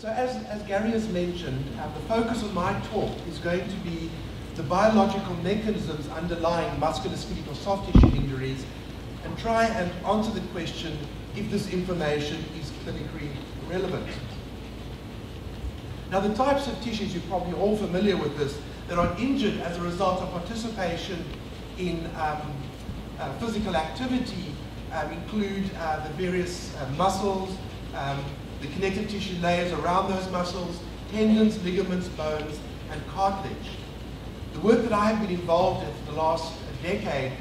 So as Gary has mentioned, the focus of my talk is going to be the biological mechanisms underlying musculoskeletal soft tissue injuries and try and answer the question if this information is clinically relevant. Now, the types of tissues, you're probably all familiar with this, that are injured as a result of participation in physical activity include the various muscles, the connective tissue layers around those muscles, tendons, ligaments, bones, and cartilage. The work that I have been involved in for the last decade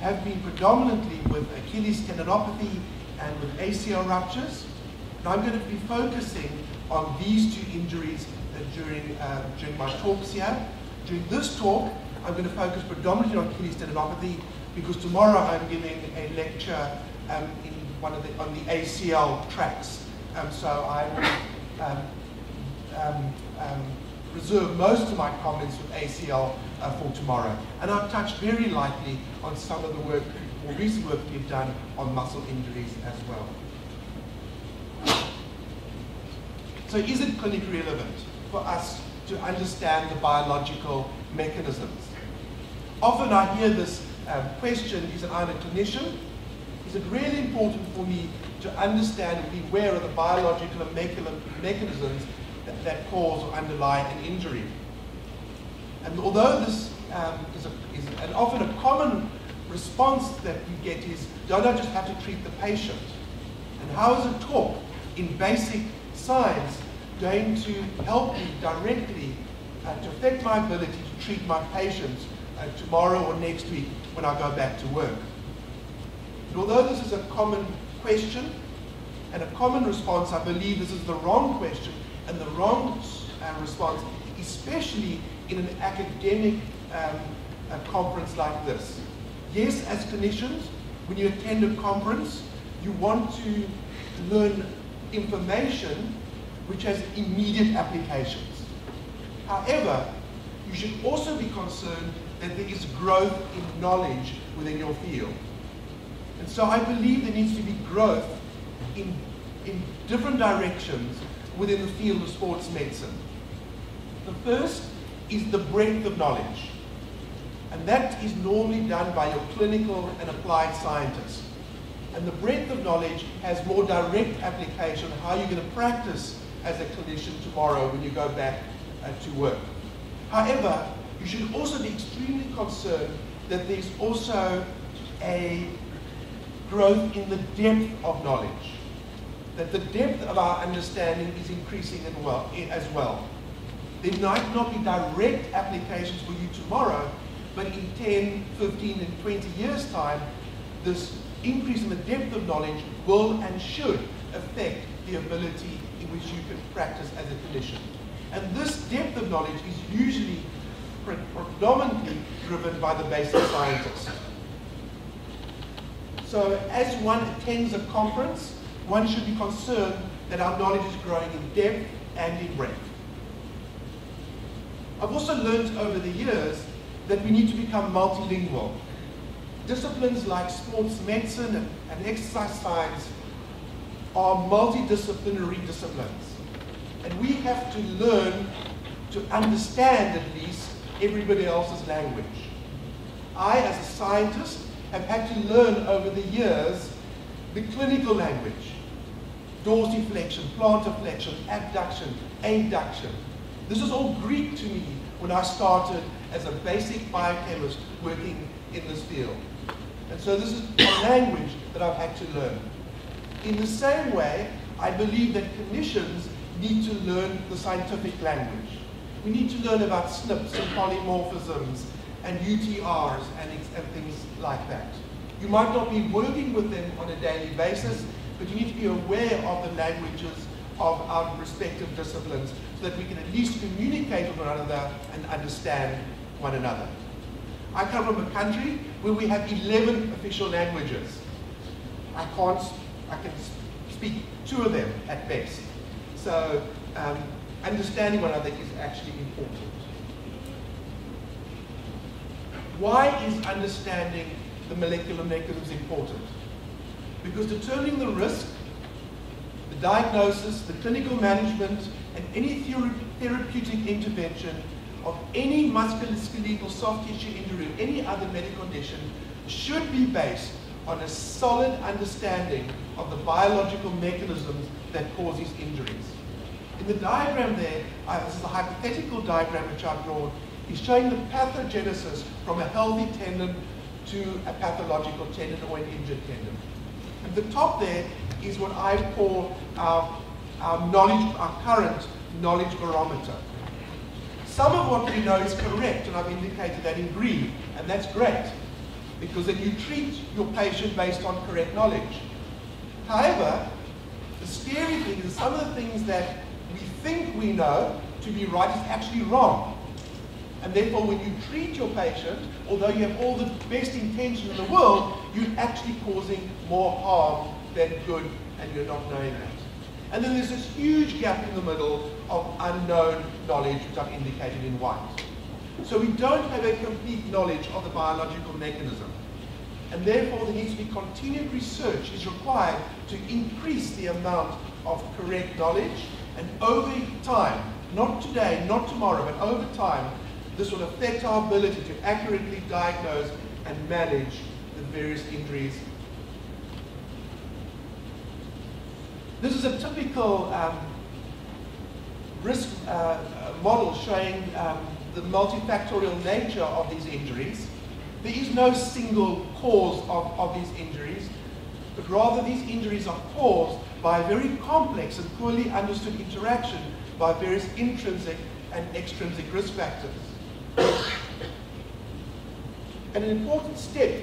have been predominantly with Achilles tendinopathy and with ACL ruptures. And I'm going to be focusing on these two injuries during my talks here. During this talk, I'm going to focus predominantly on Achilles tendinopathy because tomorrow I'm giving a lecture on the ACL tracks. So I will reserve most of my comments with ACL for tomorrow. And I've touched very lightly on some of the work, more recent work we've done on muscle injuries as well. So is it clinically relevant for us to understand the biological mechanisms? Often I hear this question, is I'm a clinician, is it really important for me to understand and be aware of the biological mechanisms that cause or underlie an injury? And although this is often a common response that we get is, don't I just have to treat the patient? And how is a talk in basic science going to help me directly to affect my ability to treat my patients tomorrow or next week when I go back to work? And although this is a common question and a common response, I believe this is the wrong question and the wrong response, especially in an academic conference like this. Yes, as clinicians, when you attend a conference, you want to learn information which has immediate applications. However, you should also be concerned that there is growth in knowledge within your field. And so I believe there needs to be growth in different directions within the field of sports medicine. The first is the breadth of knowledge. And that is normally done by your clinical and applied scientists. And the breadth of knowledge has more direct application on how you're going to practice as a clinician tomorrow when you go back to work. However, you should also be extremely concerned that there's also a growth in the depth of knowledge, that the depth of our understanding is increasing as well. There might not be direct applications for you tomorrow, but in 10, 15, and 20 years' time, this increase in the depth of knowledge will and should affect the ability in which you can practice as a clinician. And this depth of knowledge is usually predominantly driven by the basic scientists. So as one attends a conference, one should be concerned that our knowledge is growing in depth and in breadth. I've also learned over the years that we need to become multilingual. Disciplines like sports medicine and exercise science are multidisciplinary disciplines. And we have to learn to understand at least everybody else's language. I, as a scientist, have had to learn over the years the clinical language. Dorsiflexion, plantarflexion, abduction, adduction. This is all Greek to me when I started as a basic biochemist working in this field. And so this is a language that I've had to learn. In the same way, I believe that clinicians need to learn the scientific language. We need to learn about SNPs and polymorphisms and UTRs and things like that. You might not be working with them on a daily basis, but you need to be aware of the languages of our respective disciplines so that we can at least communicate with one another and understand one another. I come from a country where we have 11 official languages. I can speak 2 of them at best. So understanding one another is actually important. Why is understanding the molecular mechanisms important? Because determining the risk the diagnosis, the clinical management, and any therapeutic intervention of any musculoskeletal soft tissue injury or any other medical condition should be based on a solid understanding of the biological mechanisms that cause these injuries. In the diagram there, this is a hypothetical diagram which I've drawn, is showing the pathogenesis from a healthy tendon to a pathological tendon or an injured tendon. At the top there is what I call our current knowledge barometer. Some of what we know is correct, and I've indicated that in green, and that's great, because then you treat your patient based on correct knowledge. However, the scary thing is some of the things that we think we know to be right is actually wrong. And therefore, when you treat your patient, although you have all the best intention in the world, you're actually causing more harm than good, and you're not knowing that. And then there's this huge gap in the middle of unknown knowledge, which I've indicated in white. So we don't have a complete knowledge of the biological mechanism. And therefore, there needs to be continued research is required to increase the amount of correct knowledge. And over time, not today, not tomorrow, but over time, this will affect our ability to accurately diagnose and manage the various injuries. This is a typical risk model showing the multifactorial nature of these injuries. There is no single cause of these injuries, but rather these injuries are caused by a very complex and poorly understood interaction by various intrinsic and extrinsic risk factors. And an important step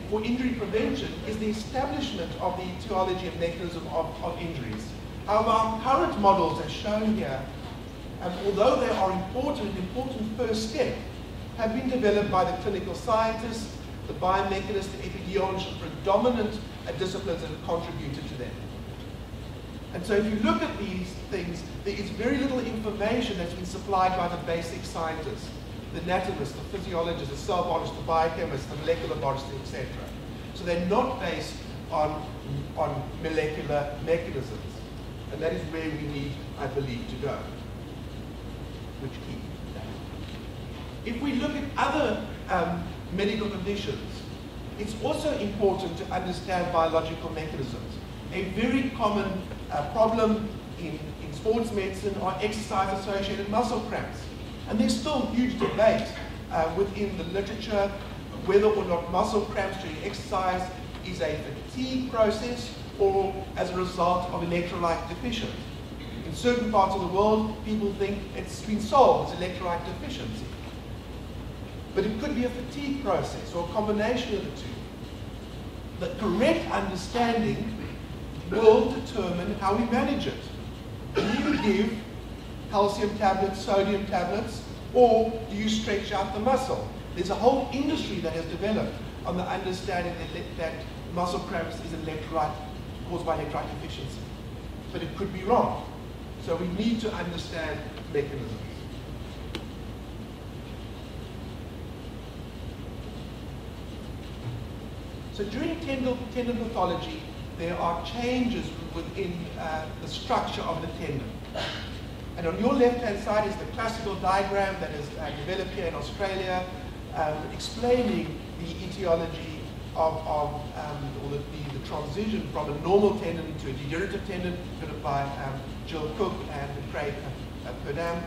for injury prevention is the establishment of the etiology and mechanism of injuries. However, our current models, as shown here, although they are an important first step, have been developed by the clinical scientists, the biomechanists, the epidemiologists, predominant disciplines that have contributed to them. And so if you look at these things, there is very little information that's been supplied by the basic scientists, the anatomist, the physiologist, the cell biologist, the biochemist, the molecular biologist, etc. So they're not based on molecular mechanisms. And that is where we need, I believe, to go. Which key? If we look at other medical conditions, it's also important to understand biological mechanisms. A very common problem in sports medicine are exercise-associated muscle cramps. And there's still huge debate within the literature whether or not muscle cramps during exercise is a fatigue process or as a result of electrolyte deficiency. In certain parts of the world, people think it's been solved, it's electrolyte deficiency. But it could be a fatigue process or a combination of the two. The correct understanding will determine how we manage it. Do you give calcium tablets, sodium tablets, or do you stretch out the muscle? There's a whole industry that has developed on the understanding that muscle cramps is caused by electrolyte deficiency. But it could be wrong. So we need to understand mechanisms. So during tendon pathology, there are changes within the structure of the tendon. And on your left-hand side is the classical diagram that is developed here in Australia, explaining the etiology or the transition from a normal tendon to a degenerative tendon, developed by Jill Cook and Craig Purdam.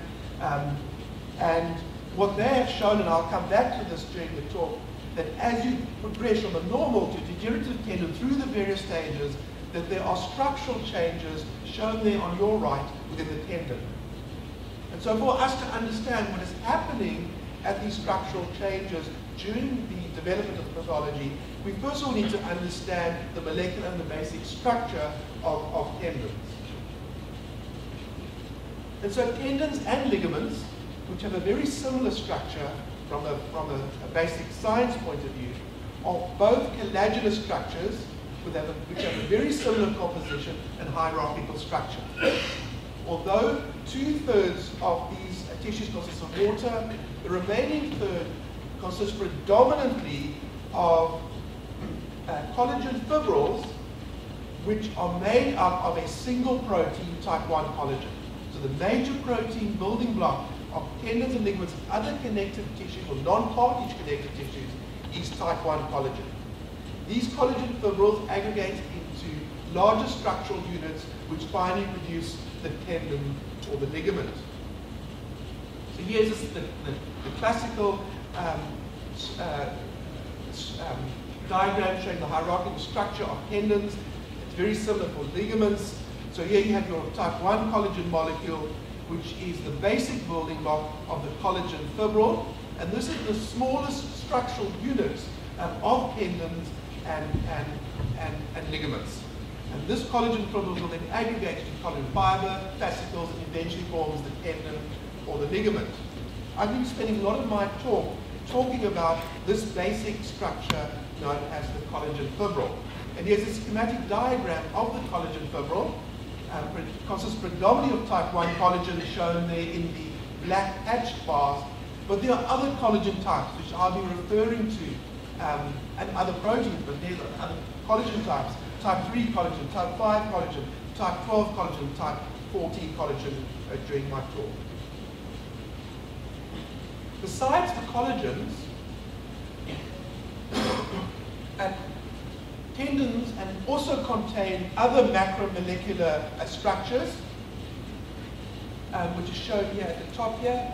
And what they have shown, and I'll come back to this during the talk, that as you progress from a normal to degenerative tendon through the various stages, that there are structural changes shown there on your right within the tendon. And so for us to understand what is happening at these structural changes during the development of pathology, we first of all need to understand the molecular and the basic structure of tendons. And so tendons and ligaments, which have a very similar structure from a basic science point of view, are both collagenous structures which have a very similar composition and hierarchical structure. Although 2/3 of these tissues consist of water, the remaining third consists predominantly of collagen fibrils, which are made up of a single protein, type 1 collagen. So the major protein building block of tendons and ligaments and other connective tissues or non-cartilage connective tissues is type 1 collagen. These collagen fibrils aggregate into larger structural units which finally produce the tendon or the ligament. So here's the classical diagram showing the hierarchical structure of tendons. It's very similar for ligaments. So here you have your type 1 collagen molecule, which is the basic building block of the collagen fibril. And this is the smallest structural unit of tendons and ligaments. And this collagen fibril will then aggregate to collagen fiber, fascicles, and eventually forms the tendon or the ligament. I've been spending a lot of my talk talking about this basic structure known as the collagen fibril. And here's a schematic diagram of the collagen fibril. It consists predominantly of type 1 collagen shown there in the black hatched bars, but there are other collagen types which I'll be referring to, and other proteins, but there's other collagen types. Type 3 collagen, type 5 collagen, type 12 collagen, type 14 collagen during my talk. Besides the collagens, tendons and also contain other macromolecular structures, which is shown here at the top here.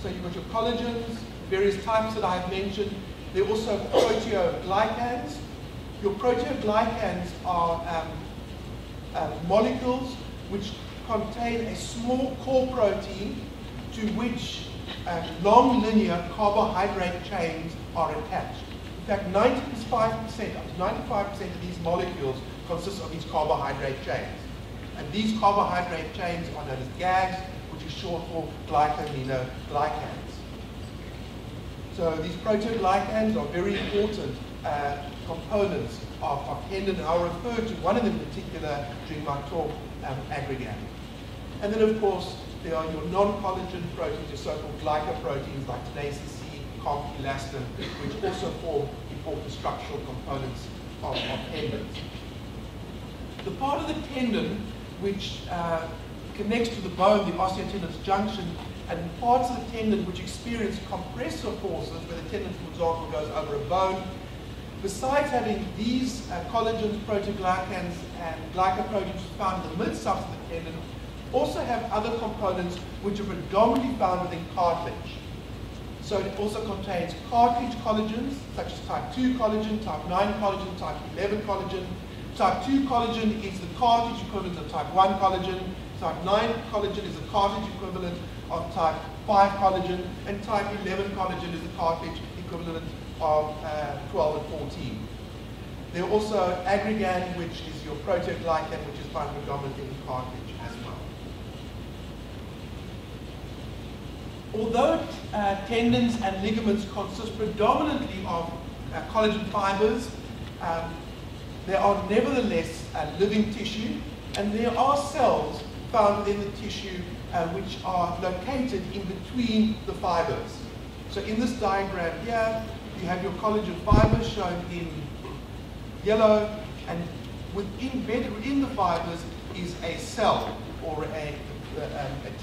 So you've got your collagens, various types that I've mentioned. They're also proteoglycans. Your proteoglycans are molecules which contain a small core protein to which long linear carbohydrate chains are attached. In fact, 95% of these molecules consist of these carbohydrate chains. And these carbohydrate chains are known as GAGs, which is short for glycosaminoglycans. So these proteoglycans are very important components of tendon. I'll refer to one of them in particular during my talk, aggregate. And then, of course, there are your non-collagen proteins, your so-called glycoproteins like tenacious C, COG, elastin, which also form important structural components of tendons. The part of the tendon which connects to the bone, the osteotendinous junction, and parts of the tendon which experience compressor forces, where the tendon, for example, goes over a bone, besides having these collagens, proteoglycans, and glycoproteins found in the mid-subs of the tendon, also have other components which are predominantly found within cartilage. So it also contains cartilage collagens, such as type 2 collagen, type 9 collagen, type 11 collagen. Type 2 collagen is the cartilage equivalent of type 1 collagen. Type 9 collagen is the cartilage equivalent of type 5 collagen. And type 11 collagen is the cartilage equivalent of 12 and 14. There are also aggregan, which is your proteoglycan, which is found predominantly in cartilage as well. Although tendons and ligaments consist predominantly of collagen fibers, they are nevertheless living tissue, and there are cells found within the tissue which are located in between the fibers. So in this diagram here, you have your collagen fibers shown in yellow, and embedded within the fibers is a cell, or a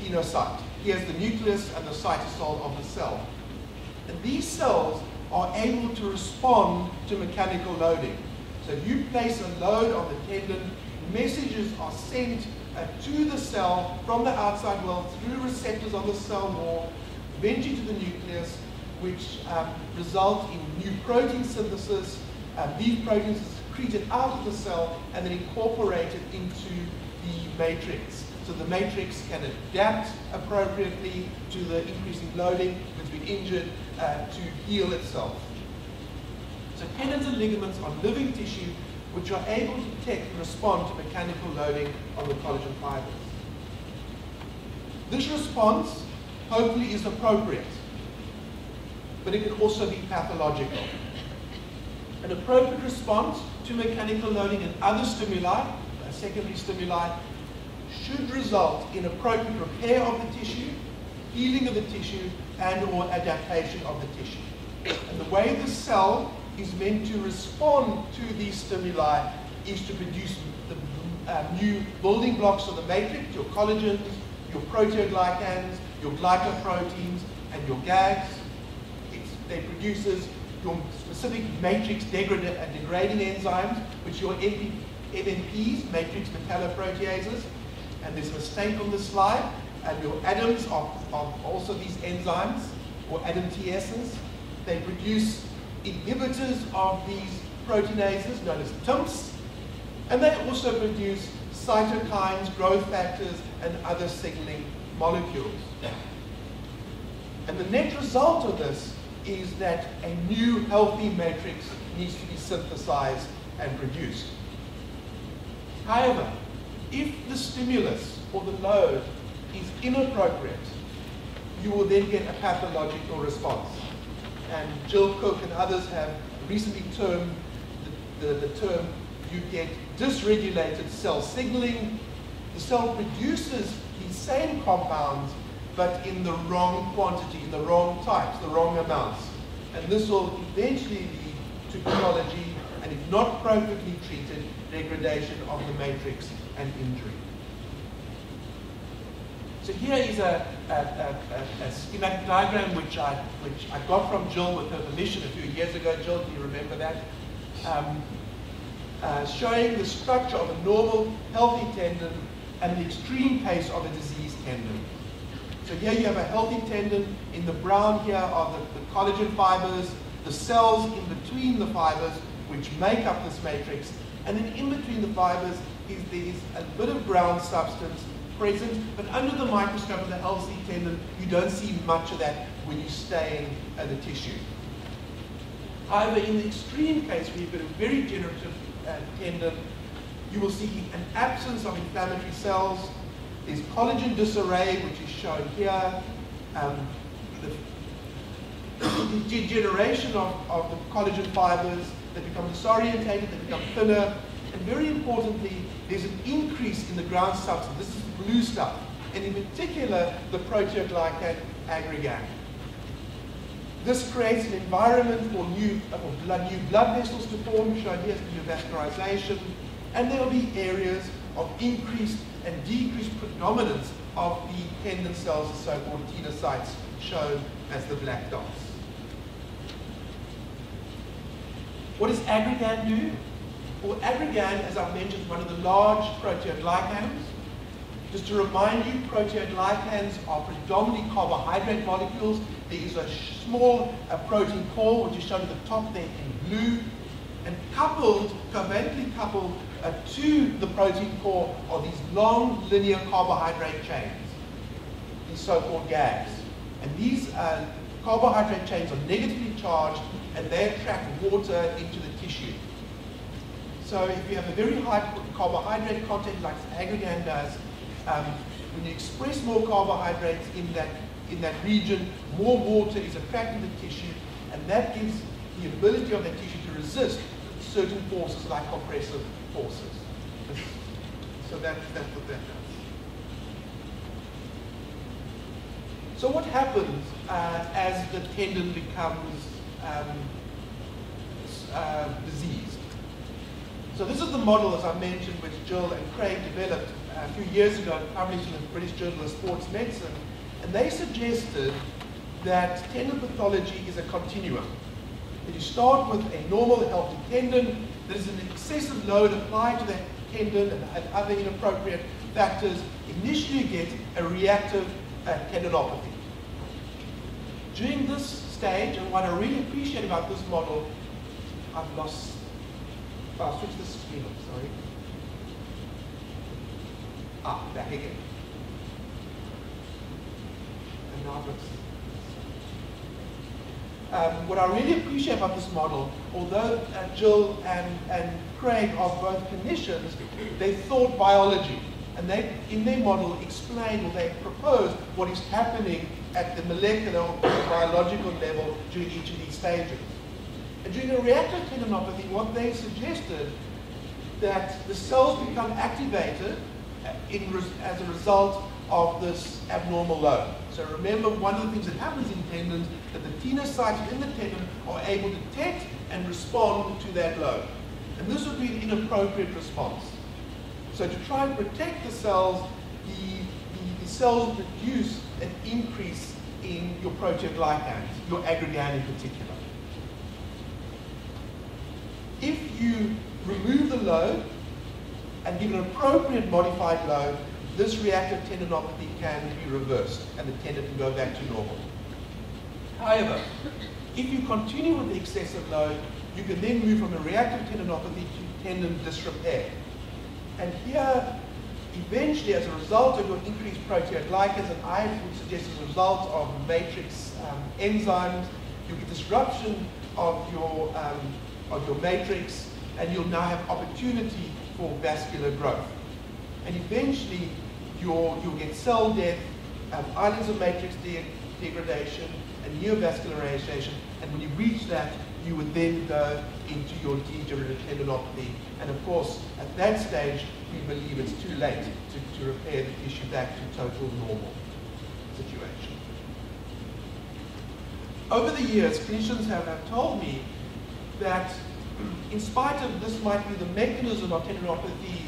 tenocyte. Here's the nucleus and the cytosol of the cell. And these cells are able to respond to mechanical loading. So if you place a load on the tendon, messages are sent to the cell from the outside world through receptors on the cell wall, eventually to the nucleus, which result in new protein synthesis. These proteins are secreted out of the cell and then incorporated into the matrix. So the matrix can adapt appropriately to the increasing loading that's been injured to heal itself. So tendons and ligaments are living tissue which are able to detect and respond to mechanical loading on the collagen fibers. This response hopefully is appropriate, but it can also be pathological. An appropriate response to mechanical loading and other stimuli, secondary stimuli, should result in appropriate repair of the tissue, healing of the tissue, and or adaptation of the tissue. And the way the cell is meant to respond to these stimuli is to produce the new building blocks of the matrix, your collagens, your proteoglycans, your glycoproteins, and your GAGs. They produces your specific matrix degrading enzymes, which are your MMPs, matrix metalloproteases. And there's a mistake on this slide. And your ADAMs are also these enzymes, or ADAMTSs. They produce inhibitors of these proteinases, known as TIMPs. And they also produce cytokines, growth factors, and other signaling molecules. And the net result of this is that a new healthy matrix needs to be synthesized and produced. However, if the stimulus or the load is inappropriate, you will then get a pathological response. And Jill Cook and others have recently termed the term, you get dysregulated cell signaling. The cell produces these same compounds, but in the wrong quantity, in the wrong types, the wrong amounts. And this will eventually lead to pathology, and if not appropriately treated, degradation of the matrix and injury. So here is a schematic diagram which I got from Jill with her permission a few years ago. Jill, do you remember that? Showing the structure of a normal, healthy tendon and the extreme case of a diseased tendon. So here you have a healthy tendon. In the brown here are the collagen fibers, the cells in between the fibers which make up this matrix. And then in between the fibers is a bit of brown substance present, but under the microscope of the healthy tendon, you don't see much of that when you stain the tissue. However, in the extreme case, where you've got a very degenerative tendon, you will see an absence of inflammatory cells. There's collagen disarray, which is shown here. The degeneration of the collagen fibers, they become disorientated, they become thinner, and very importantly, there's an increase in the ground substance. This is the blue stuff, and in particular, the proteoglycan aggregate. This creates an environment for new blood vessels to form, shown here is the vascularization, and there will be areas of increased and decreased predominance of the tendon cells, the so-called tenocytes, shown as the black dots. What does aggregan do? Well, aggregan, as I mentioned, is one of the large proteoglycans. Just to remind you, proteoglycans are predominantly carbohydrate molecules. There is a small protein core, which is shown at the top there in blue, and covalently coupled to the protein core are these long linear carbohydrate chains, these so-called GAGs. And these carbohydrate chains are negatively charged, and they attract water into the tissue. So if you have a very high carbohydrate content like aggregan does, when you express more carbohydrates in that region, more water is attracted to the tissue, and that gives the ability of that tissue to resist certain forces like compressive forces. So that's what that does. So what happens as the tendon becomes diseased? So this is the model, as I mentioned, which Jill and Craig developed a few years ago, published in the British Journal of Sports Medicine, and they suggested that tendon pathology is a continuum. That you start with a normal, healthy tendon, there's an excessive load applied to that tendon and other inappropriate factors. Initially, you get a reactive tendinopathy. During this stage, and what I really appreciate about this model, I'll switch the screen up, sorry. Back again. And now what I really appreciate about this model, although Jill and Craig are both clinicians, they thought biology. And they, in their model, explained or they proposed what is happening at the molecular or biological level during each of these stages. And during a reactive tendinopathy, what they suggested that the cells become activated as a result of this abnormal load. So remember, one of the things that happens in tendons that the tenocytes within the tendon are able to detect and respond to that load. And this would be an inappropriate response. So to try and protect the cells, the cells produce an increase in your proteoglycans, your aggregan in particular. If you remove the load and give an appropriate modified load, this reactive tendinopathy can be reversed and the tendon can go back to normal. However, if you continue with the excessive load, you can then move from a reactive tendinopathy to tendon disrepair. And here, eventually, as a result of your increased proteoglycans, and I would suggest as a result of matrix enzymes, you get disruption of your matrix, and you'll now have opportunity for vascular growth. And eventually, you'll get cell death, islands of matrix degradation, and neovascularization. And when you reach that, you would then go into your degenerative tendinopathy. And of course, at that stage, we believe it's too late to repair the tissue back to total normal situation. Over the years, clinicians have told me that in spite of this might be the mechanism of tendinopathy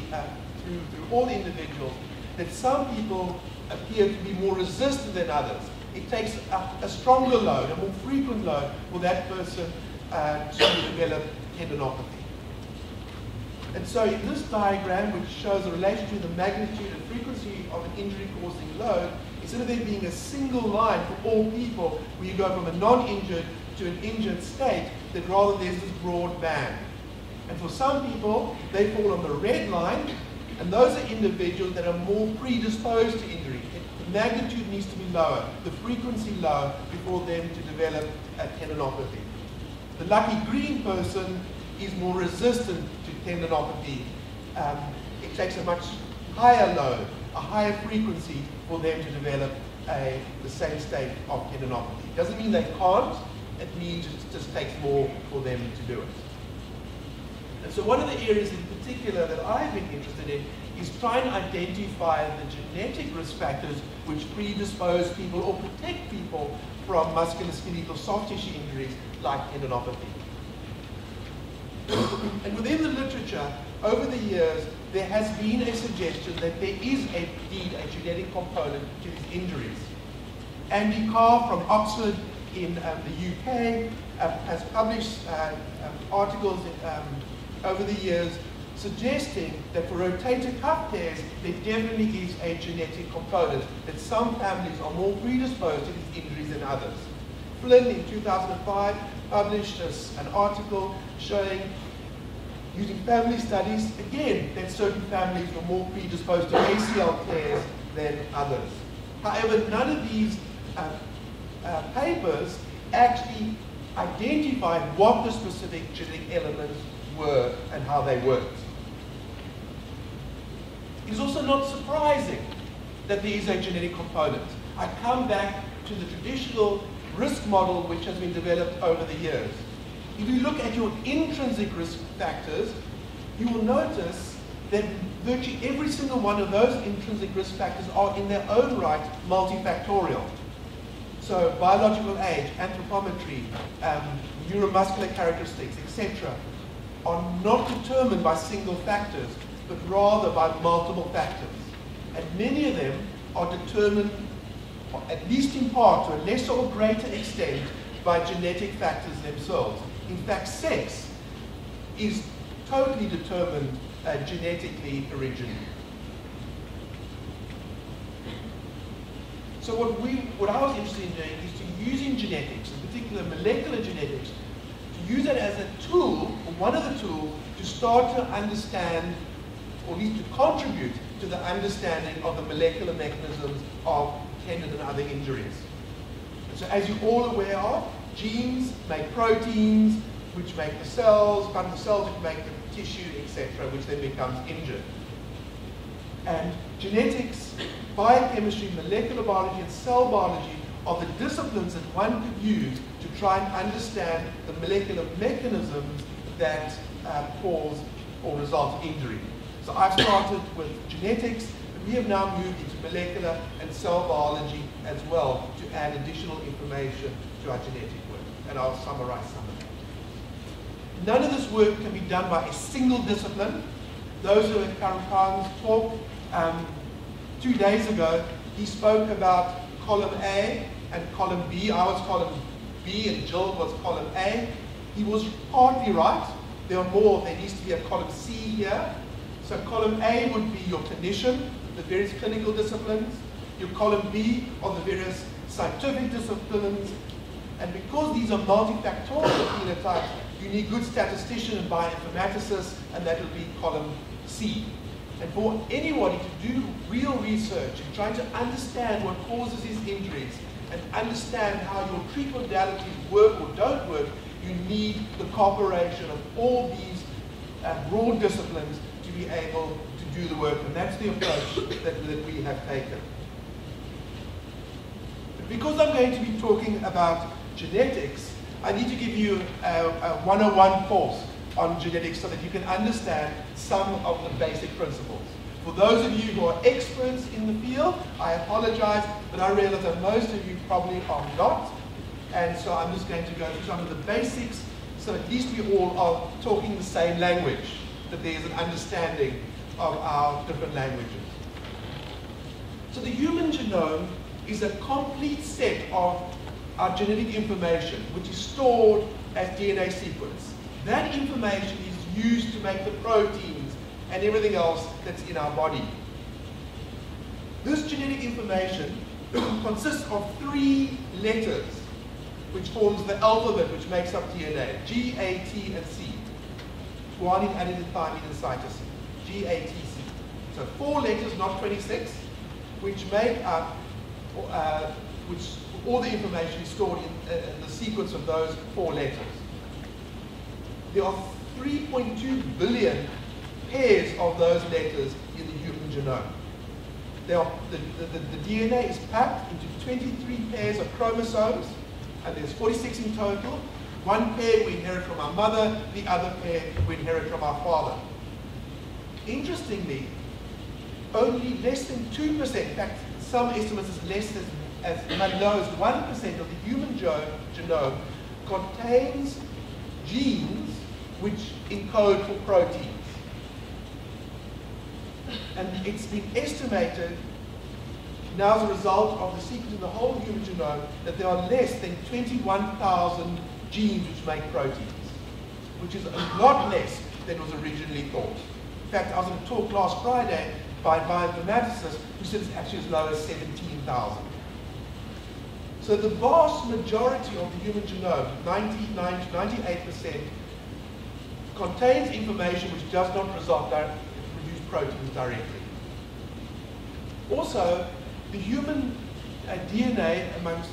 through all individuals, that some people appear to be more resistant than others. It takes a stronger load, a more frequent load for that person to develop tendinopathy. And so in this diagram, which shows a relation between the magnitude and frequency of an injury-causing load, instead of there being a single line for all people, where you go from a non-injured to an injured state, that rather there's this broad band. And for some people, they fall on the red line, and those are individuals that are more predisposed to injury. The magnitude needs to be lower, the frequency lower, before them to develop a tendinopathy. The lucky green person is more resistant to tendinopathy. It takes a much higher load, a higher frequency for them to develop the same state of tendinopathy. It doesn't mean they can't, it means it just takes more for them to do it. And so one of the areas in particular that I've been interested in is trying to identify the genetic risk factors which predispose people or protect people from musculoskeletal soft tissue injuries like tendinopathy. And within the literature, over the years, there has been a suggestion that there is indeed a genetic component to these injuries. Andy Carr from Oxford in the UK has published articles over the years suggesting that for rotator cuff tears, there definitely is a genetic component, that some families are more predisposed to these injuries than others. Flynn in 2005 published an article showing, using family studies, again, that certain families were more predisposed to ACL tears than others. However, none of these papers actually identified what the specific genetic elements were and how they worked. It is also not surprising that there is a genetic component. I come back to the traditional risk model which has been developed over the years. If you look at your intrinsic risk factors, you will notice that virtually every single one of those intrinsic risk factors are in their own right multifactorial. So biological age, anthropometry, neuromuscular characteristics, etc., are not determined by single factors, but rather by multiple factors. And many of them are determined, at least in part, to a lesser or greater extent, by genetic factors themselves. In fact, sex is totally determined genetically So what I was interested in doing is to using genetics, in particular molecular genetics, to use it as a tool, or one of the tools, to start to understand, or at least to contribute to the understanding of the molecular mechanisms of tendon and other injuries. And so as you're all aware of, genes make proteins, which make the cells, from the cells which make the tissue, etc., which then becomes injured. And genetics, biochemistry, molecular biology, and cell biology are the disciplines that one could use to try and understand the molecular mechanisms that cause or result in injury. So I've started with genetics, but we have now moved into molecular and cell biology as well to add additional information to our genetic work. And I'll summarize some of that. None of this work can be done by a single discipline. Those who heard Karen Khan's talk 2 days ago, he spoke about column A and column B. I was column B and Jill was column A. He was partly right. There needs to be a column C here. So column A would be your clinician, the various clinical disciplines. Your column B are the various scientific disciplines. And because these are multifactorial phenotypes, you need good statistician and bioinformaticists, and that will be column C. And for anybody to do real research and trying to understand what causes these injuries and understand how your treatment modalities work or don't work, you need the cooperation of all these broad disciplines to be able to do the work. And that's the approach that we have taken. But because I'm going to be talking about genetics, I need to give you a 101 course on genetics so that you can understand some of the basic principles. For those of you who are experts in the field, I apologize, but I realize that most of you probably are not. And so I'm just going to go through some of the basics so at least we all are talking the same language, that there's an understanding of our different languages. So the human genome is a complete set of our genetic information, which is stored as DNA sequence. That information is used to make the proteins and everything else that's in our body. This genetic information consists of 3 letters, which forms the alphabet which makes up DNA. G, A, T, and C. Guanine, adenine, thymine, and cytosine. G, A, T, C. So 4 letters, not 26, which make up, which all the information is stored in the sequence of those 4 letters. There are 3.2 billion pairs of those letters in the human genome. The DNA is packed into 23 pairs of chromosomes, and there's 46 in total. 1 pair we inherit from our mother, the other pair we inherit from our father. Interestingly, only less than 2%, in fact, some estimates as low as 1% of the human genome contains genes which encode for proteins. And it's been estimated now as a result of the sequence of the whole human genome that there are less than 21,000 genes which make proteins, which is a lot less than was originally thought. In fact, I was in a talk last Friday by a bioinformaticist who said it's actually as low as 17,000. So the vast majority of the human genome, 99 to 98%, contains information which does not produce proteins directly. Also, the human DNA amongst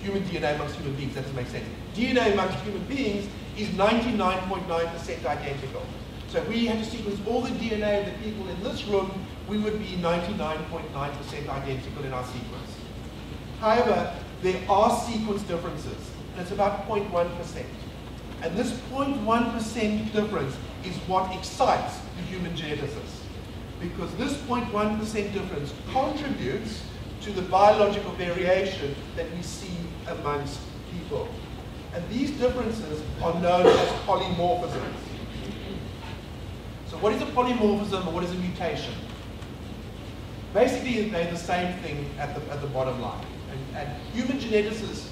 human beings, that doesn't make sense. DNA amongst human beings is 99.9% identical. So if we had to sequence all the DNA of the people in this room, we would be 99.9% identical in our sequence. However, there are sequence differences, and it's about 0.1%. And this 0.1% difference is what excites the human geneticist, because this 0.1% difference contributes to the biological variation that we see amongst people. And these differences are known as polymorphisms. So what is a polymorphism or what is a mutation? Basically, they're the same thing at the bottom line. And human geneticists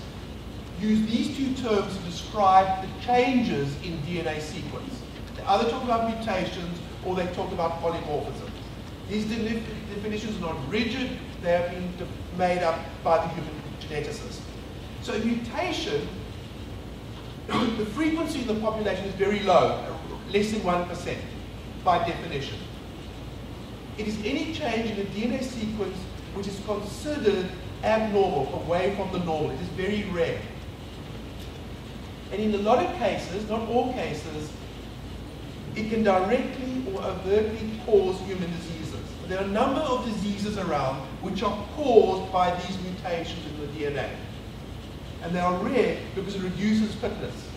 use these 2 terms to describe the changes in DNA sequence. They either talk about mutations or they talk about polymorphisms. These definitions are not rigid, they have been made up by the human geneticist. So a mutation, the frequency in the population is very low, less than 1% by definition. It is any change in the DNA sequence which is considered abnormal, away from the normal. It is very rare. And in a lot of cases, not all cases, it can directly or overtly cause human diseases. There are a number of diseases around which are caused by these mutations in the DNA. And they are rare because it reduces fitness.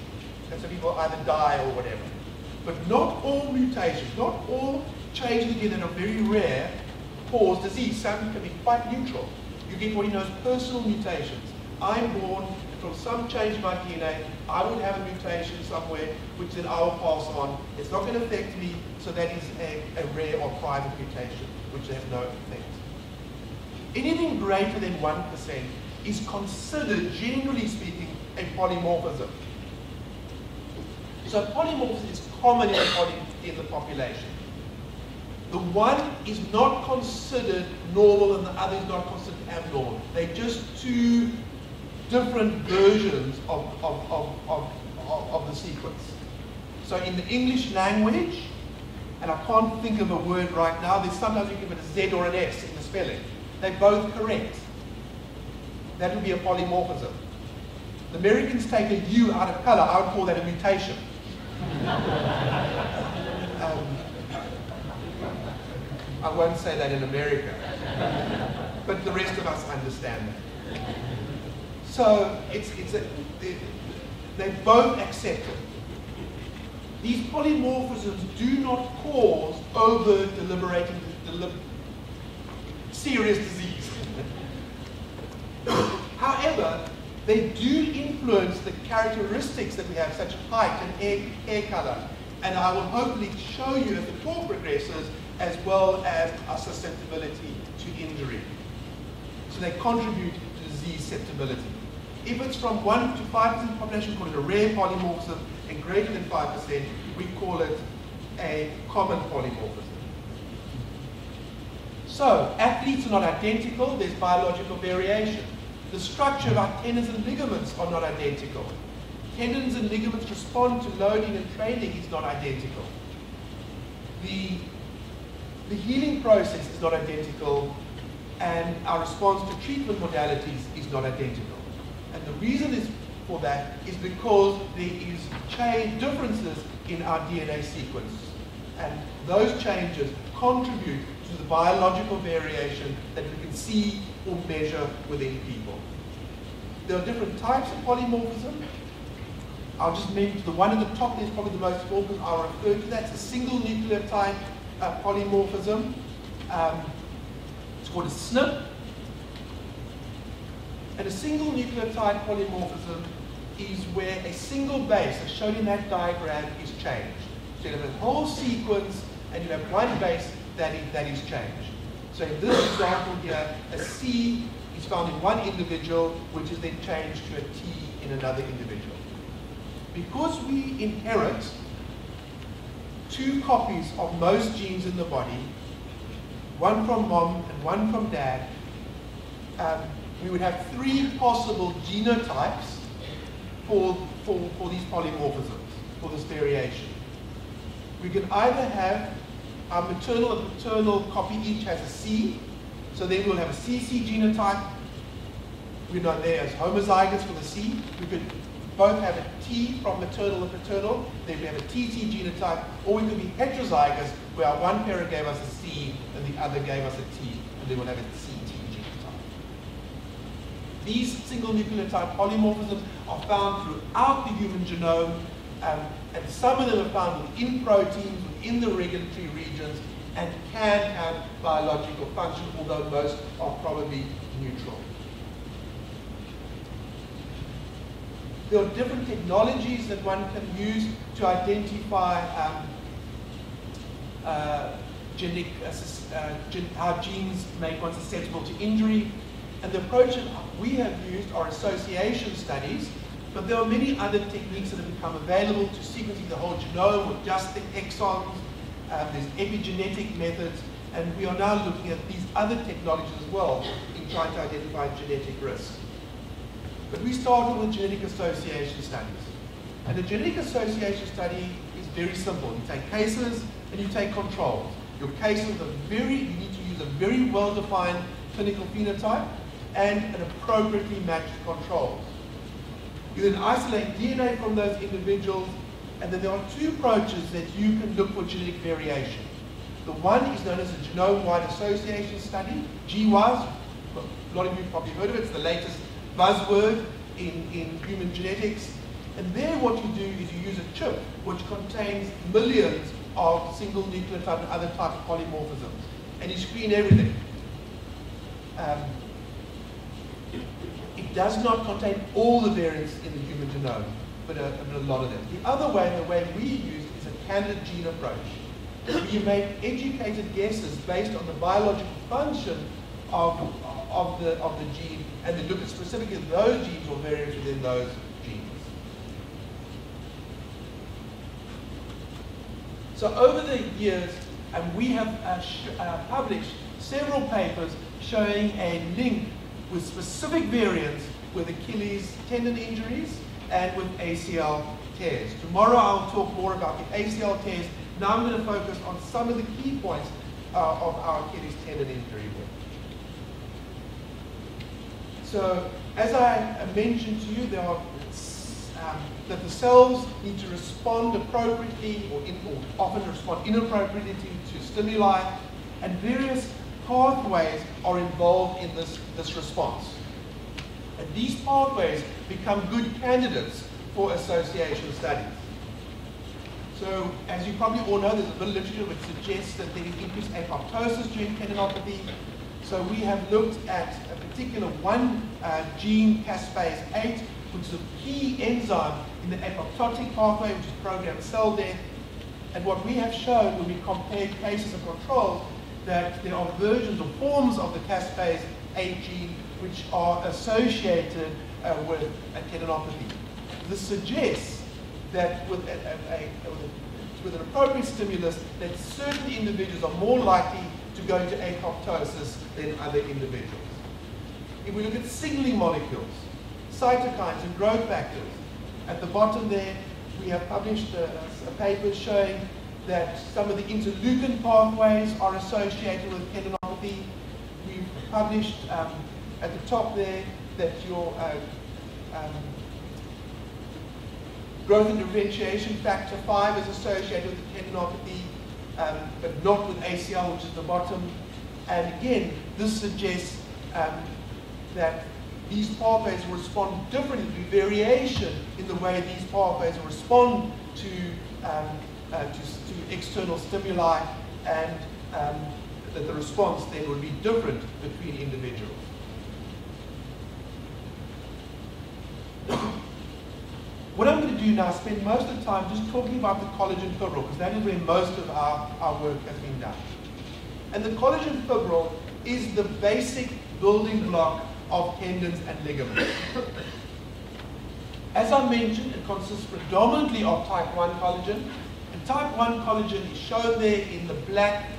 And so people either die or whatever. But not all mutations, not all changes in the DNA that are very rare cause disease. Some can be quite neutral. You get what he knows personal mutations. I'm born from some change in my DNA, I would have a mutation somewhere, which then I will pass on. It's not going to affect me, so that is a rare or private mutation, which has no effect. Anything greater than 1% is considered, generally speaking, a polymorphism. So polymorphism is common in the population. The one is not considered normal and the other is not considered abnormal. They're just two different versions of the sequence. So in the English language, and I can't think of a word right now, there's sometimes you give it a Z or an S in the spelling. They're both correct. That would be a polymorphism. The Americans take a U out of color, I would call that a mutation. I won't say that in America, but the rest of us understand that. So they're both accepted. These polymorphisms do not cause overt serious disease. However, they do influence the characteristics that we have, such as height and hair color. And I will hopefully show you as the talk progresses, as well as our susceptibility to injury. So they contribute to disease susceptibility. If it's from 1 to 5% of the population, we call it a rare polymorphism, and greater than 5%, we call it a common polymorphism. So, athletes are not identical, there's biological variation. The structure of our tendons and ligaments are not identical. Tendons and ligaments respond to loading and training is not identical. The healing process is not identical, and our response to treatment modalities is not identical. And the reason is for that is because there is differences in our DNA sequence. And those changes contribute to the biological variation that we can see or measure within people. There are different types of polymorphism. I'll just mention the one at the top there is probably the most important. I'll refer to that. It's a single nucleotide polymorphism. It's called a SNP. And a single nucleotide polymorphism is where a single base, as shown in that diagram, is changed. So you have a whole sequence and you have one base that is changed. So in this example here, a C is found in one individual, which is then changed to a T in another individual. Because we inherit 2 copies of most genes in the body, one from mom and one from dad, we would have 3 possible genotypes for these polymorphisms, for this variation. We can either have our maternal and paternal copy each has a C, so then we'll have a CC genotype. We're not there as homozygous for the C. We could both have a T from maternal and paternal, then we have a TT genotype, or we could be heterozygous, where our one parent gave us a C and the other gave us a T, and then we'll have a CT genotype. These single nucleotide polymorphisms are found throughout the human genome, and some of them are found within proteins, within the regulatory regions, and can have biological function, although most are probably neutral. There are different technologies that one can use to identify how genes make one susceptible to injury. And the approach that we have used are association studies, but there are many other techniques that have become available to sequencing the whole genome with just the exons. There's epigenetic methods, and we are now looking at these other technologies as well in trying to identify genetic risk. But we started with genetic association studies. And the genetic association study is very simple. You take cases and you take controls. Your cases are you need to use a very well-defined clinical phenotype and an appropriately matched control. You then isolate DNA from those individuals, and then there are 2 approaches that you can look for genetic variation. The one is known as a genome-wide association study, GWAS. A lot of you have probably heard of it. It's the latest buzzword in human genetics. And there what you do is you use a chip which contains millions of single nucleotide and other type of polymorphisms. And you screen everything. It It does not contain all the variants in the human genome, but a lot of them. The other way, the way we use, is a candidate gene approach. You make educated guesses based on the biological function of the gene, and then look at specifically those genes or variants within those genes. So over the years, we have published several papers showing a link with specific variants with Achilles tendon injuries and with ACL tears. Tomorrow I'll talk more about the ACL tears. Now I'm going to focus on some of the key points of our Achilles tendon injury work. So, as I mentioned to you, there are that the cells need to respond appropriately or often respond inappropriately to stimuli, and various pathways are involved in this response. And these pathways become good candidates for association studies. So, as you probably all know, there's a bit of literature which suggests that there is increased apoptosis during tendinopathy. So we have looked at a particular one gene, caspase 8, which is a key enzyme in the apoptotic pathway, which is programmed cell death. And what we have shown when we compared cases and controls, that there are versions or forms of the caspase 8 gene which are associated with a tendinopathy. This suggests that with an appropriate stimulus, that certain individuals are more likely to go into apoptosis than other individuals. If we look at signaling molecules, cytokines and growth factors, at the bottom there we have published a paper showing that some of the interleukin pathways are associated with tendinopathy. We've published at the top there that your growth and differentiation factor 5 is associated with tendinopathy, but not with ACL, which is the bottom. And again, this suggests that these pathways will respond differently. There'll be variation in the way these pathways will respond to external stimuli, and that the response then will be different between individuals. What I'm going to do now is spend most of the time just talking about the collagen fibril, because that is where most of our work has been done. And the collagen fibril is the basic building block of tendons and ligaments. As I mentioned, it consists predominantly of type 1 collagen, and type 1 collagen is shown there in the black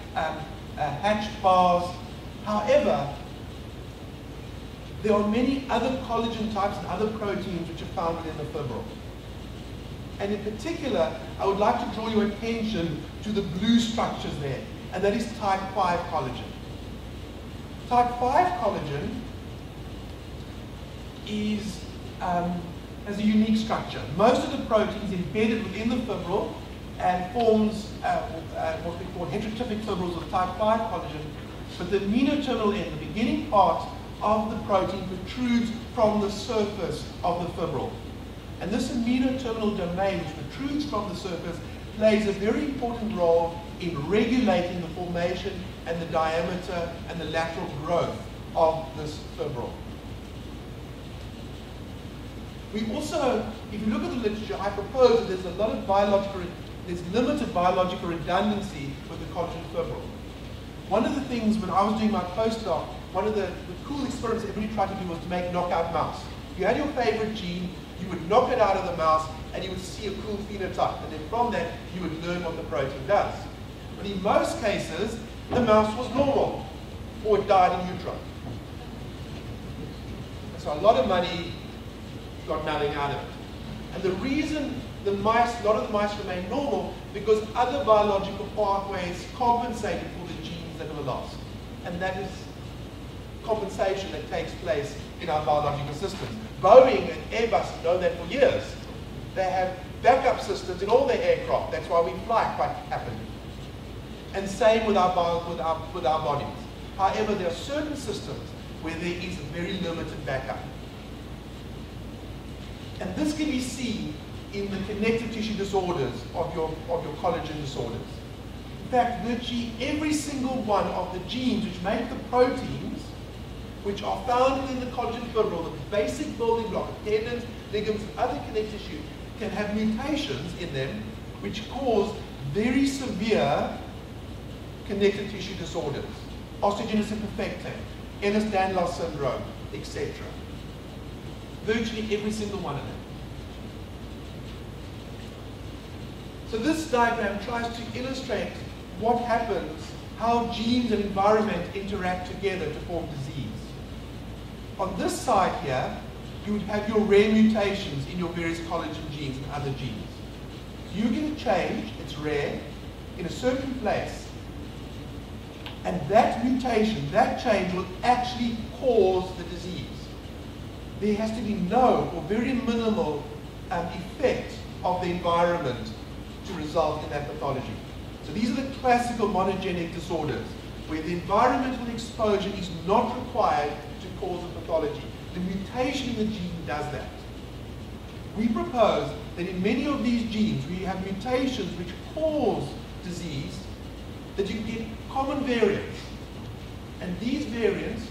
hatched bars. However, there are many other collagen types and other proteins which are found within the fibril. And in particular, I would like to draw your attention to the blue structures there, and that is type 5 collagen. Type 5 collagen has a unique structure. Most of the proteins embedded within the fibril and forms what we call heterotypic fibrils of type 5 collagen, but the amino-terminal end, the beginning part of the protein, protrudes from the surface of the fibril. And this amino-terminal domain, which protrudes from the surface, plays a very important role in regulating the formation and the diameter and the lateral growth of this fibril. We also, if you look at the literature, I propose that there's a lot of there's limited biological redundancy with the collagen fibril. One of the things when I was doing my postdoc, one of the cool experiments everybody tried to do was to make knockout mouse. You had your favorite gene, you would knock it out of the mouse, and you would see a cool phenotype. And then from that, you would learn what the protein does. But in most cases, the mouse was normal, or it died in utero. So a lot of money got nothing out of it. And the reason a lot of the mice remain normal, because other biological pathways compensated for the genes that were lost. And that is compensation that takes place in our biological systems. Boeing and Airbus have known that for years. They have backup systems in all their aircraft. That's why we fly quite happily. And same with our bodies. However, there are certain systems where there is a very limited backup. And this can be seen in the connective tissue disorders of your collagen disorders. In fact, virtually every single one of the genes which make the proteins which are found in the collagen fibril, the basic building block of tendons, ligaments, and other connective tissue, can have mutations in them which cause very severe connective tissue disorders, osteogenesis imperfecta, Ehlers-Danlos syndrome, etc. Virtually every single one of them. So this diagram tries to illustrate what happens, how genes and environment interact together to form disease. On this side here, you would have your rare mutations in your various collagen genes and other genes. You get a change, it's rare, in a certain place, and that mutation, that change will actually cause the disease. There has to be no or very minimal effect of the environment to result in that pathology. So these are the classical monogenic disorders, where the environmental exposure is not required to cause a pathology. The mutation in the gene does that. We propose that in many of these genes, where you have mutations which cause disease, that you get common variants. And these variants,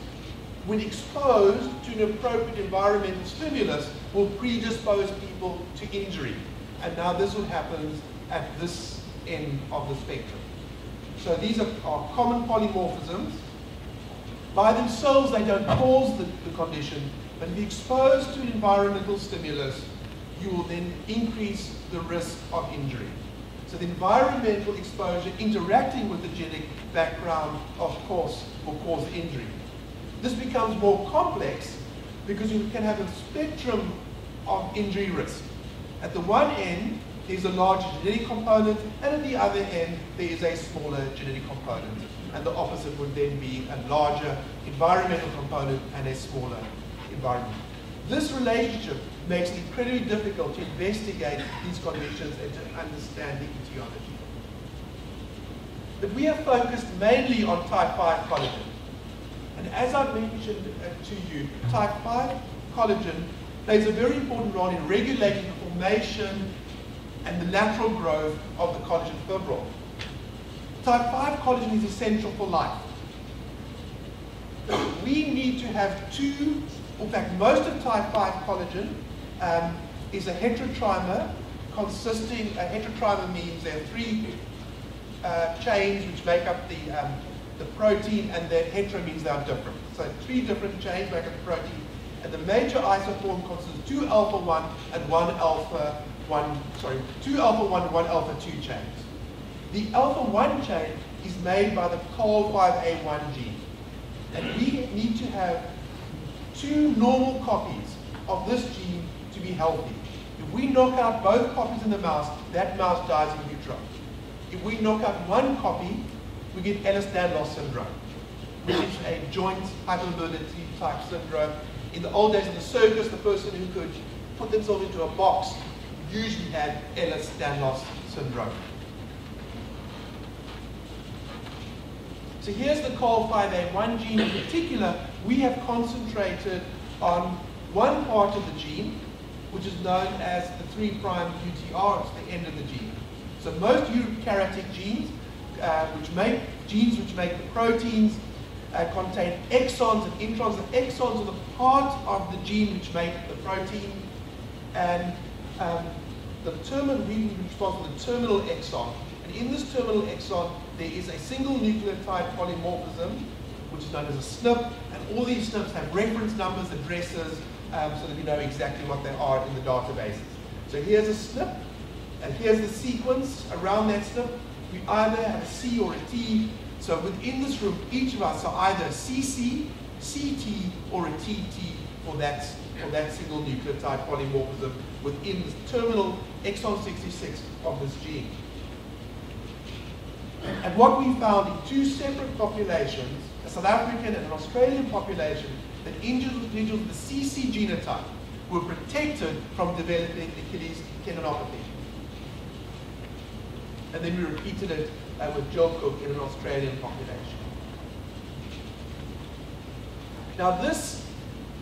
when exposed to an appropriate environmental stimulus, will predispose people to injury. And now this will happen at this end of the spectrum. So these are common polymorphisms. By themselves, they don't cause the condition, but if exposed to an environmental stimulus, you will then increase the risk of injury. So the environmental exposure interacting with the genetic background, of course, will cause injury. This becomes more complex because you can have a spectrum of injury risk. At the one end, there's a larger genetic component, and at the other end, there is a smaller genetic component. And the opposite would then be a larger environmental component and a smaller environment. This relationship makes it incredibly difficult to investigate these conditions and to understand the etiology. But we have focused mainly on type 5 collagen. And as I've mentioned to you, type 5 collagen plays a very important role in regulating the formation and the natural growth of the collagen fibril. Type 5 collagen is essential for life. We need to have two, in fact most of type 5 collagen is a heterotrimer consisting, a heterotrimer means there are three chains which make up the protein, and then hetero means they are different. So three different chains make up the protein, and the major isoform consists of two alpha-1 and one alpha-1, two alpha-1 and one alpha-2 chains. The alpha-1 chain is made by the COL5A1 gene, and we need to have two normal copies of this gene to be healthy. If we knock out both copies in the mouse, that mouse dies in utero. If we knock out one copy, we get Ehlers-Danlos syndrome, which is a joint hypermobility type syndrome. In the old days of the circus, the person who could put themselves into a box usually had Ehlers-Danlos syndrome. So here's the COL5A1 gene. In particular, we have concentrated on one part of the gene, which is known as the 3' UTR, it's the end of the gene. So most eukaryotic genes, which make the proteins, contain exons and introns. The exons are the part of the gene which make the protein, and the terminal, we respond to the terminal exon. And in this terminal exon, there is a single nucleotide polymorphism, which is known as a SNP, and all these SNPs have reference numbers, addresses, so that we know exactly what they are in the databases. So here's a SNP, and here's the sequence around that SNP. We either have a C or a T. So within this room, each of us are either a CC, CT, or a TT for that single nucleotide polymorphism within the terminal exon 66 of this gene. And what we found in two separate populations, a South African and an Australian population, that individuals with the CC genotype were protected from developing Achilles tendinopathy. And then we repeated it with Joe Cook in an Australian population. Now this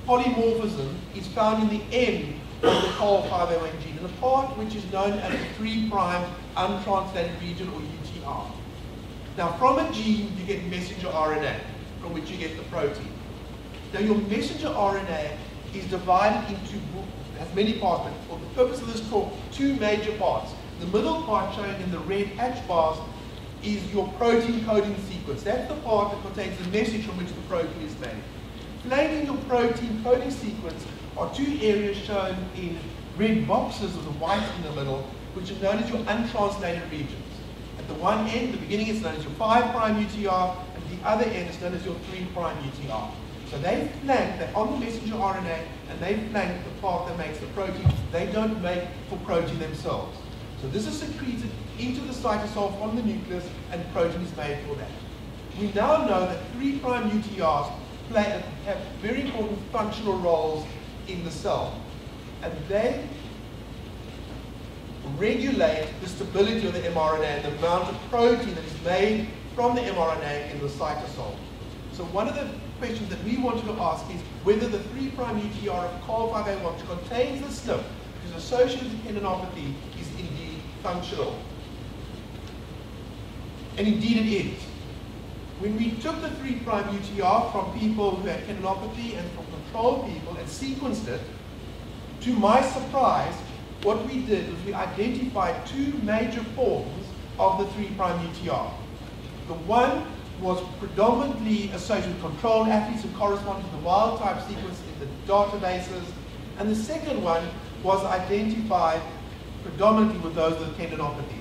polymorphism is found in the end of the COL5A1 gene, in the part which is known as the 3' untranslated region, or UTR. Now from a gene you get messenger RNA, from which you get the protein. Now your messenger RNA is divided into, has many parts, but for the purpose of this talk, two major parts. The middle part shown in the red hatch bars is your protein coding sequence. That's the part that contains the message from which the protein is made. Flanking your protein coding sequence are two areas shown in red boxes with a white in the middle, which are known as your untranslated regions. At the one end, the beginning is known as your 5' UTR, and the other end is known as your 3' UTR. So they flank, they're on the messenger RNA, and they flank the part that makes the protein. They don't make for protein themselves. So this is secreted into the cytosol from the nucleus, and protein is made for that. We now know that 3' UTRs have very important functional roles in the cell, and they regulate the stability of the mRNA and the amount of protein that is made from the mRNA in the cytosol. So one of the questions that we wanted to ask is whether the 3' UTR of COL5A1, which contains the SNP, which is associated with tendinopathy, is indeed functional. And indeed it is. When we took the 3' UTR from people who had tendinopathy and from control people and sequenced it, to my surprise, what we did was we identified two major forms of the 3' UTR. The one was predominantly associated with controlled athletes who corresponded to the wild type sequence in the databases, and the second one was identified predominantly with those with tendinopathy.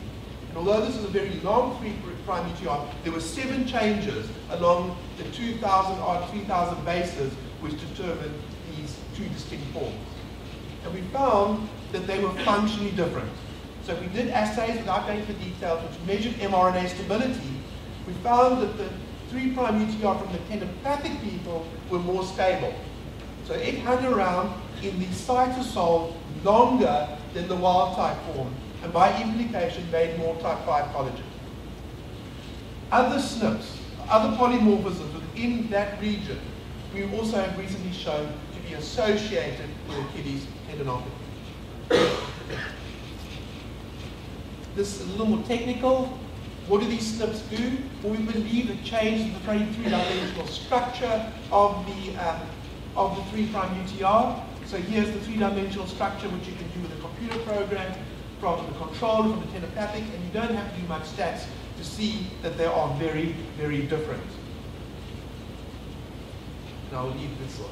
And although this is a very long 3' UTR, there were 7 changes along the 2,000 or 3,000 bases which determined these two distinct forms. And we found that they were functionally different. So we did assays without going into details which measured mRNA stability. We found that the 3' UTR from the tendinopathic people were more stable. So it hung around in the cytosol longer than the wild type form, and by implication made more type 5 collagen. Other SNPs, other polymorphisms within that region, we also have recently shown to be associated with Achilles tendinopathy. This is a little more technical. What do these SNPs do? Well, we believe it changes the three-dimensional structure of the 3' UTR. So here's the three-dimensional structure which you can do with a computer program from the controller, from the tendinopathic, and you don't have to do much stats to see that they are very, very different. And I'll leave this out.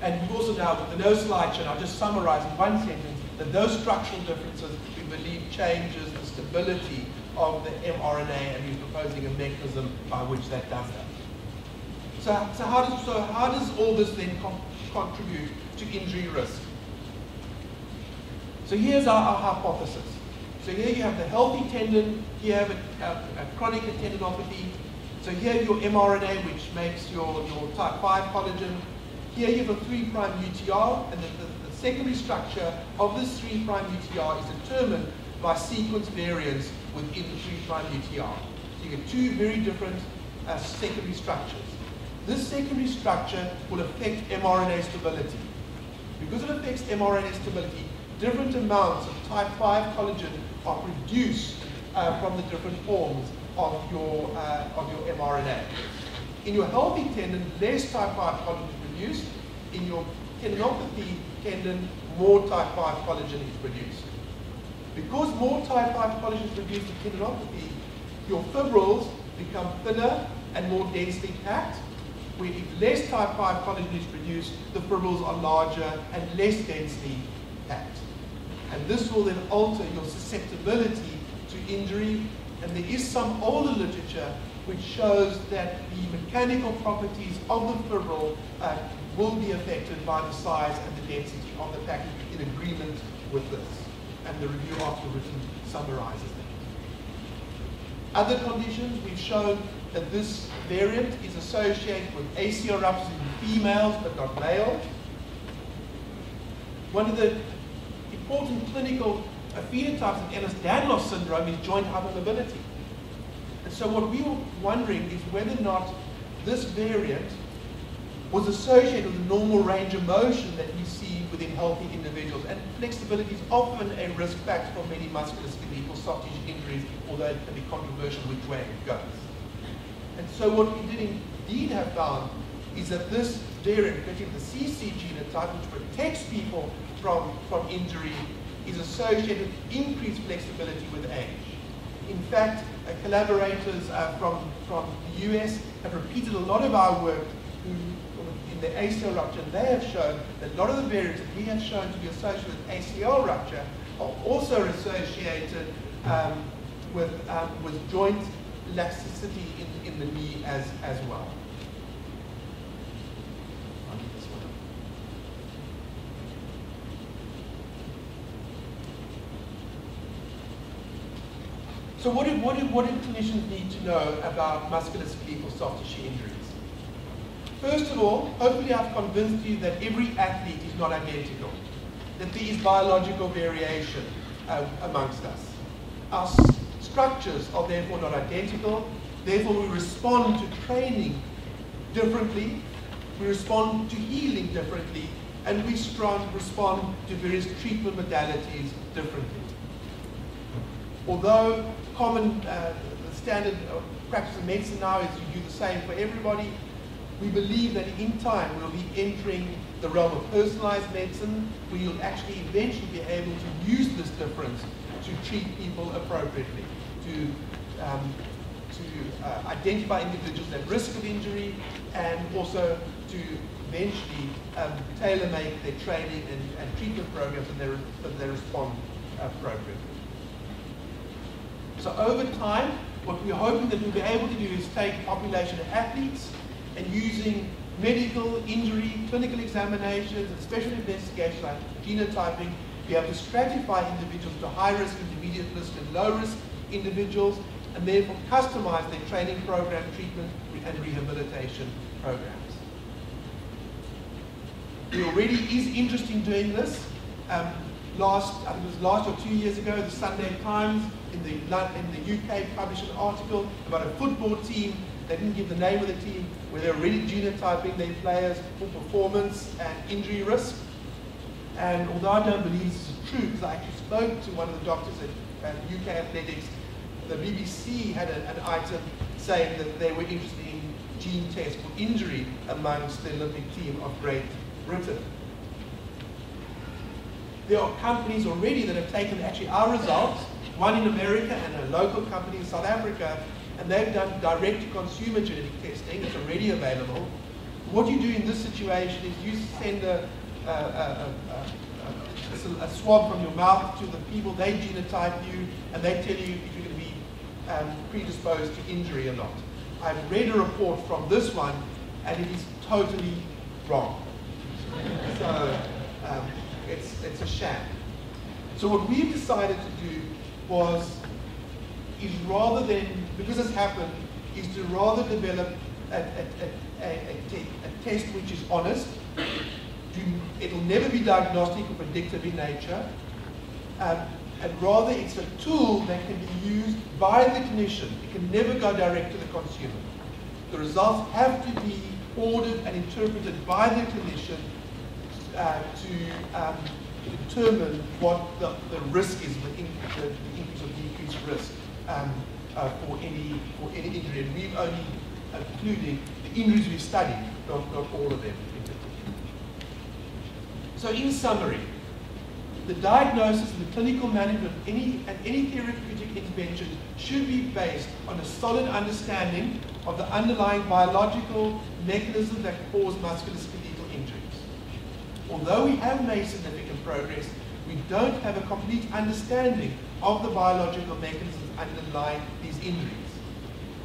And we've also now, with the no slide shown, I'll just summarize in one sentence that those structural differences we believe changes the stability of the mRNA, and we're proposing a mechanism by which that does that. So how does all this then contribute to injury risk? So here's our hypothesis. So here you have the healthy tendon, here you have a chronic tendinopathy. So here your mRNA, which makes your type 5 collagen. Here you have a 3' UTR, and the secondary structure of this 3' UTR is determined by sequence variants within the 3' UTR. So you get two very different secondary structures. This secondary structure will affect mRNA stability. Because it affects mRNA stability, different amounts of type 5 collagen are produced from the different forms of your mRNA. In your healthy tendon, less type 5 collagen is produced. In your tendinopathy tendon, more type 5 collagen is produced. Because more type 5 collagen is produced in tendinopathy, your fibrils become thinner and more densely packed, where if less type 5 collagen is produced, the fibrils are larger and less densely packed. And this will then alter your susceptibility to injury. And there is some older literature which shows that the mechanical properties of the fibril will be affected by the size and the density of the package in agreement with this. And the review after written summarizes that. Other conditions, we've shown that this variant is associated with ACR ruptures in females but not males. One of the important clinical phenotypes of Ehlers-Danlos syndrome is joint hypermobility. And so what we were wondering is whether or not this variant was associated with the normal range of motion that we see within healthy individuals. And flexibility is often a risk factor for many musculoskeletal soft tissue injuries, although it can be controversial which way it goes. And so what we did indeed have found is that this variant, particularly the CC genotype, which protects people from injury, is associated with increased flexibility with age. In fact, collaborators from the US have repeated a lot of our work in the ACL rupture, and they have shown that a lot of the variants that we have shown to be associated with ACL rupture are also associated with joint elasticity in the knee as well. So what do clinicians need to know about musculoskeletal soft tissue injuries? First of all, hopefully I've convinced you that every athlete is not identical, that there is biological variation amongst us. Our structures are therefore not identical, therefore we respond to training differently, we respond to healing differently, and we respond to various treatment modalities differently. Although common standard practice of medicine now is you do the same for everybody, we believe that in time we'll be entering the realm of personalized medicine, where you'll actually eventually be able to use this difference to treat people appropriately, to identify individuals at risk of injury, and also to eventually tailor-make their training and treatment programs so they respond appropriately. So over time, what we're hoping that we'll be able to do is take a population of athletes and using medical, injury, clinical examinations, and special investigations like genotyping, be able to stratify individuals to high-risk, intermediate risk, and low-risk individuals, and therefore customize their training program, treatment, and rehabilitation programs. There already is interest in doing this. I think it was last or 2 years ago, the Sunday Times in the UK published an article about a football team. They didn't give the name of the team, where they're already genotyping their players for performance and injury risk. And although I don't believe this is true, because I actually spoke to one of the doctors at UK Athletics, the BBC had an item saying that they were interested in gene tests for injury amongst the Olympic team of Great Britain. There are companies already that have taken actually our results, one in America and a local company in South Africa, and they've done direct-to-consumer genetic testing. It's already available. What you do in this situation is you send a swab from your mouth to the people, they genotype you, and they tell you if you're going to be predisposed to injury or not. I've read a report from this one, and it is totally wrong. So it's a sham. So what we've decided to do is rather than, because it's happened, is to rather develop a test which is honest. It'll never be diagnostic or predictive in nature, and rather it's a tool that can be used by the clinician. It can never go direct to the consumer. The results have to be ordered and interpreted by the clinician to determine what the risk is, the increase or decreased risk for any injury. And we've only included the injuries we've studied, not all of them. So in summary, the diagnosis and the clinical management of any therapeutic intervention should be based on a solid understanding of the underlying biological mechanisms that cause musculoskeletal injuries. Although we have made significant progress, we don't have a complete understanding of the biological mechanisms underlying these injuries.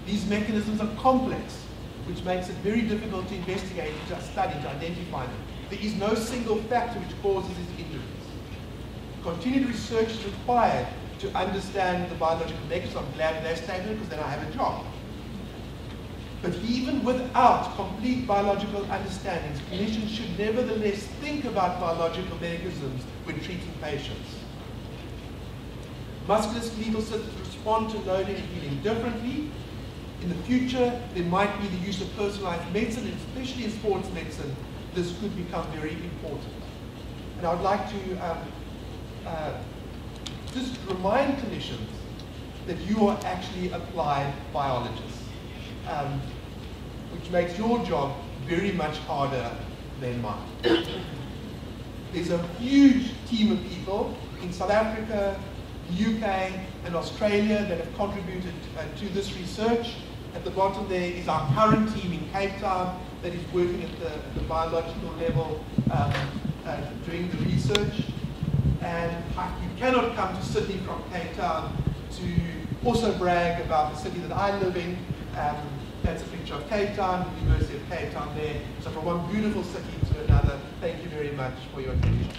These mechanisms are complex, which makes it very difficult to investigate, to study, to identify them. There is no single factor which causes these injuries. Continued research is required to understand the biological mechanism. I'm glad they're stated, because then I have a job. But even without complete biological understandings, clinicians should nevertheless think about biological mechanisms when treating patients. Musculoskeletal systems respond to loading and healing differently. In the future, there might be the use of personalized medicine, and especially in sports medicine, this could become very important. And I would like to just remind clinicians that you are actually applied biologists. which makes your job very much harder than mine. There's a huge team of people in South Africa, the UK, and Australia that have contributed to this research. At the bottom there is our current team in Cape Town that is working at the biological level doing the research. And you cannot come to Sydney from Cape Town to also brag about the city that I live in. That's a picture of Cape Town, the University of Cape Town there. So from one beautiful city to another, thank you very much for your attention.